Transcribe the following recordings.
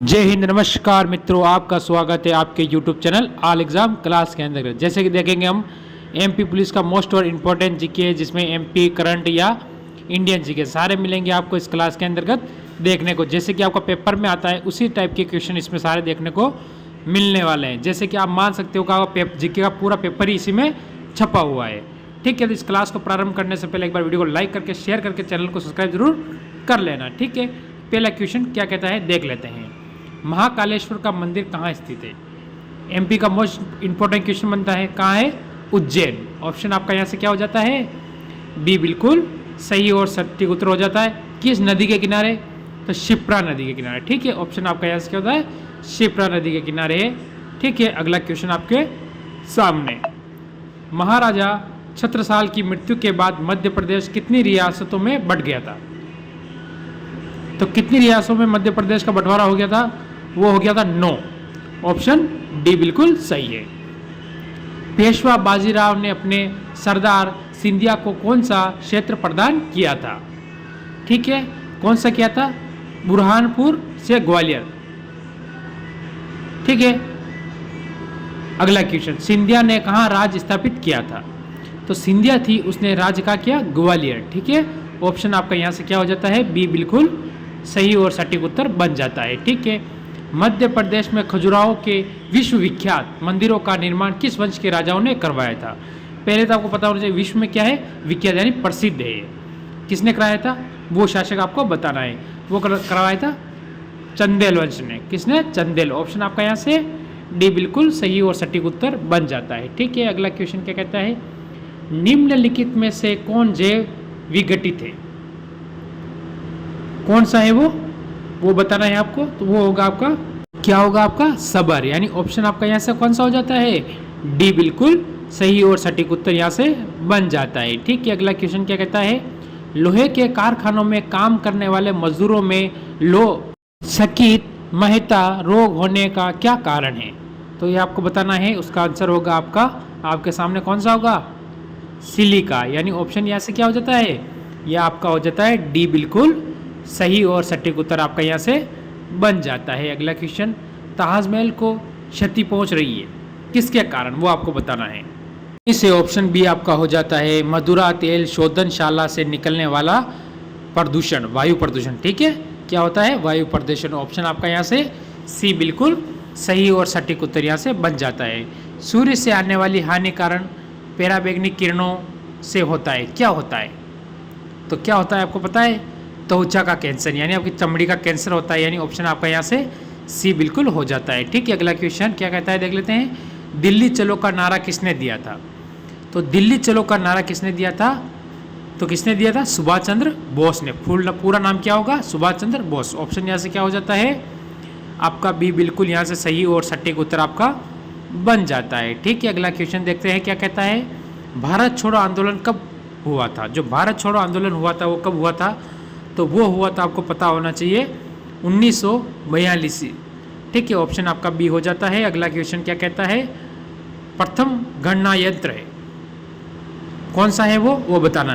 जय हिंद, नमस्कार मित्रों, आपका स्वागत है आपके YouTube channel all exam class के अंदर। जैसे कि देखेंगे हम एमपी पुलिस का मोस्ट और इम्पोर्टेंट जीके, जिसमें एमपी करंट या इंडियन जीके सारे मिलेंगे आपको इस क्लास के अंतर्गत देखने को। जैसे कि आपका पेपर में आता है उसी टाइप के क्वेश्चन इसमें सारे देखने को मिलने वाले हैं। जैसे कि आप मान सकते हो कि जीके का पूरा पेपर ही इसी में छपा हुआ है। ठीक है, तो इस क्लास को प्रारंभ करने से पहले एक बार वीडियो को लाइक करके शेयर करके चैनल को सब्सक्राइब जरूर कर लेना। ठीक है, पहला क्वेश्चन क्या कहता है देख लेते हैं। महाकालेश्वर का मंदिर कहाँ स्थित है? एमपी का मोस्ट इंपॉर्टेंट क्वेश्चन बनता है। कहाँ है? उज्जैन। ऑप्शन आपका यहाँ से क्या हो जाता है? बी बिल्कुल सही और सटीक उत्तर हो जाता है। किस नदी के किनारे? तो शिप्रा नदी के किनारे। ठीक है, ऑप्शन आपका यहाँ से क्या होता है? शिप्रा नदी के किनारे है। ठीक है, अगला क्वेश्चन आपके सामने। महाराजा छत्रसाल की मृत्यु के बाद मध्य प्रदेश कितनी रियासतों में बंट गया था? तो कितनी रियासतों में मध्य प्रदेश का बंटवारा हो गया था? वो हो गया था 9। ऑप्शन डी बिल्कुल सही है। पेशवा बाजीराव ने अपने सरदार सिंधिया को कौन सा क्षेत्र प्रदान किया था? ठीक है, कौन सा किया था? बुरहानपुर से ग्वालियर। ठीक है, अगला क्वेश्चन। सिंधिया ने कहाँ राज्य स्थापित किया था? तो सिंधिया थी, उसने राज्य का किया ग्वालियर। ठीक है, ऑप्शन आपका यहाँ से क्या हो जाता है? बी बिल्कुल सही और सटीक उत्तर बन जाता है। ठीक है, मध्य प्रदेश में खजुराहो के विश्वविख्यात मंदिरों का निर्माण किस वंश के राजाओं ने करवाया था? पहले तो आपको पता होना चाहिए विश्व में क्या है? विख्यात यानी प्रसिद्ध है। किसने कराया था? वो शासक आपको बताना है। वो करवाया था चंदेल वंश ने। किसने? चंदेल। ऑप्शन आपका यहाँ से डी बिल्कुल सही और सटीक उत्तर बन जाता है। ठीक है, अगला क्वेश्चन क्या कहता है? निम्नलिखित में से कौन जैव विघटित है? कौन सा है वो बताना है आपको। तो वो होगा आपका, क्या होगा आपका? सबर। यानी ऑप्शन आपका यहाँ से कौन सा हो जाता है? डी बिल्कुल सही और सटीक उत्तर यहाँ से बन जाता है। ठीक है, अगला क्वेश्चन क्या कहता है? लोहे के कारखानों में काम करने वाले मजदूरों में लोह शकीत महता रोग होने का क्या कारण है? तो ये आपको बताना है। उसका आंसर होगा आपका, आपके सामने कौन सा होगा? सिलिका। यानी ऑप्शन यहाँ से क्या हो जाता है? यह आपका हो जाता है डी बिल्कुल सही और सटीक उत्तर आपका यहाँ से बन जाता है। अगला क्वेश्चन। ताजमहल को क्षति पहुँच रही है किसके कारण? वो आपको बताना है। इसे ऑप्शन बी आपका हो जाता है मदुरा तेल शोधनशाला से निकलने वाला प्रदूषण, वायु प्रदूषण। ठीक है, क्या होता है? वायु प्रदूषण। ऑप्शन आपका यहाँ से सी बिल्कुल सही और सटीक उत्तर यहाँ से बन जाता है। सूर्य से आने वाली हानि कारण पराबैंगनी किरणों से होता है, क्या होता है? तो क्या होता है आपको पता है? त्वचा का कैंसर, यानी आपकी चमड़ी का कैंसर होता है। यानी ऑप्शन आपका यहाँ से सी बिल्कुल हो जाता है। ठीक है, अगला क्वेश्चन क्या कहता है देख लेते हैं। दिल्ली चलो का नारा किसने दिया था? तो दिल्ली चलो का नारा किसने दिया था? तो किसने दिया था? सुभाष चंद्र बोस ने। पूरा नाम क्या होगा? सुभाष चंद्र बोस। ऑप्शन यहाँ से क्या हो जाता है? आपका बी बिल्कुल यहाँ से सही और सटीक उत्तर आपका बन जाता है। ठीक है, अगला क्वेश्चन देखते हैं क्या कहता है। भारत छोड़ो आंदोलन कब हुआ था? जो भारत छोड़ो आंदोलन हुआ था वो कब हुआ था? तो वो हुआ था, आपको पता होना चाहिए, 1942। ठीक है, ऑप्शन आपका बी हो जाता है। अगला क्वेश्चन क्या कहता है? प्रथम गणना यंत्र है कौन सा है वो बताना।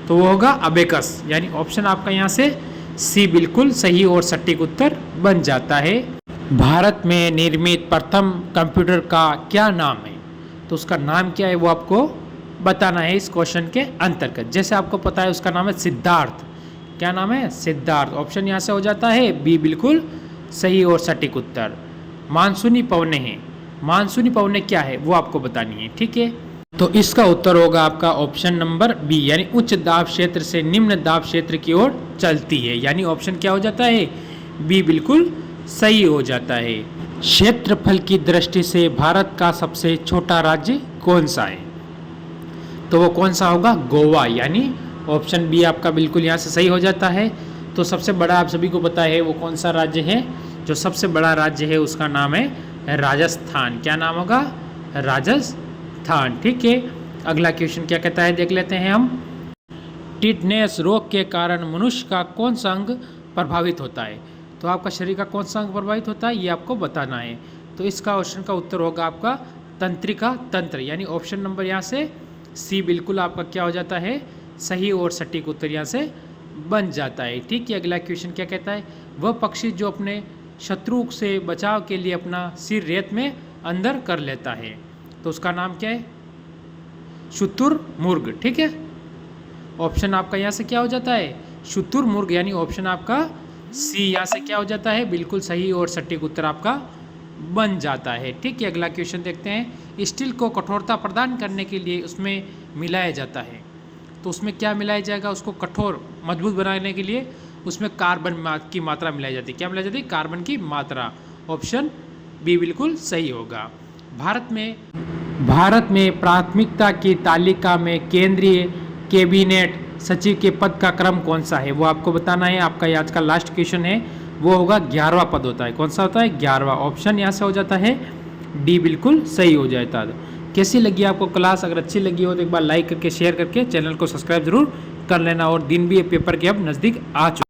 तो वो होगा अबेकस। यानी ऑप्शन आपका यहाँ से सी बिल्कुल सही और सटीक उत्तर बन जाता है। भारत में निर्मित प्रथम कंप्यूटर का क्या नाम है? तो उसका नाम क्या है वो आपको बताना है इस क्वेश्चन के अंतर्गत। जैसे आपको पता है उसका नाम है सिद्धार्थ। क्या नाम है? सिद्धार्थ। ऑप्शन यहाँ से हो जाता है बी बिल्कुल सही और सटीक उत्तर। मानसूनी पवनें हैं। मानसूनी पवनें क्या है वो आपको बतानी है। ठीक है, तो इसका उत्तर होगा आपका ऑप्शन नंबर बी, यानी उच्च दाब क्षेत्र से निम्न दाब क्षेत्र की ओर चलती है। यानी ऑप्शन क्या हो जाता है? बी बिल्कुल सही हो जाता है। क्षेत्रफल की दृष्टि से भारत का सबसे छोटा राज्य कौन सा है? तो वो कौन सा होगा? गोवा। यानी ऑप्शन बी आपका बिल्कुल यहाँ से सही हो जाता है। तो सबसे बड़ा आप सभी को पता है वो कौन सा राज्य है? जो सबसे बड़ा राज्य है उसका नाम है राजस्थान। क्या नाम होगा? राजस्थान। ठीक है, अगला क्वेश्चन क्या कहता है देख लेते हैं हम। टिटनेस रोग के कारण मनुष्य का कौन सा अंग प्रभावित होता है? तो आपका शरीर का कौन सा अंग प्रभावित होता है ये आपको बताना है। तो इसका ऑप्शन का उत्तर होगा आपका तंत्रिका तंत्र। यानी ऑप्शन नंबर यहाँ से सी बिल्कुल आपका क्या हो जाता है? सही और सटीक उत्तर यहाँ से बन जाता है। ठीक है, अगला क्वेश्चन क्या कहता है? वह पक्षी जो अपने शत्रु से बचाव के लिए अपना सिर रेत में अंदर कर लेता है, तो उसका नाम क्या है? शुतुरमुर्ग। ठीक है, ऑप्शन आपका यहाँ से क्या हो जाता है? शुतुरमुर्ग, यानी ऑप्शन आपका सी यहाँ से क्या हो जाता है? बिल्कुल सही और सटीक उत्तर आपका बन जाता है। ठीक है, अगला क्वेश्चन देखते हैं। स्टील को कठोरता प्रदान करने के लिए उसमें मिलाया जाता है, तो उसमें क्या मिलाया जाएगा? उसको कठोर मजबूत बनाने के लिए उसमें कार्बन की मात्रा मिलाई जाती है। क्या मिलाई जाती है? कार्बन की मात्रा। ऑप्शन बी बिल्कुल सही होगा। भारत में प्राथमिकता की तालिका में केंद्रीय कैबिनेट सचिव के पद का क्रम कौन सा है? वो आपको बताना है। आपका ये आज का लास्ट क्वेश्चन है, वो होगा 11वां पद होता है। कौन सा होता है? 11वां। ऑप्शन यहाँ से हो जाता है डी बिल्कुल सही हो जाता है। कैसी लगी आपको क्लास? अगर अच्छी लगी हो तो एक बार लाइक करके शेयर करके चैनल को सब्सक्राइब जरूर कर लेना। और दिन भी ये पेपर के अब नज़दीक आ चुके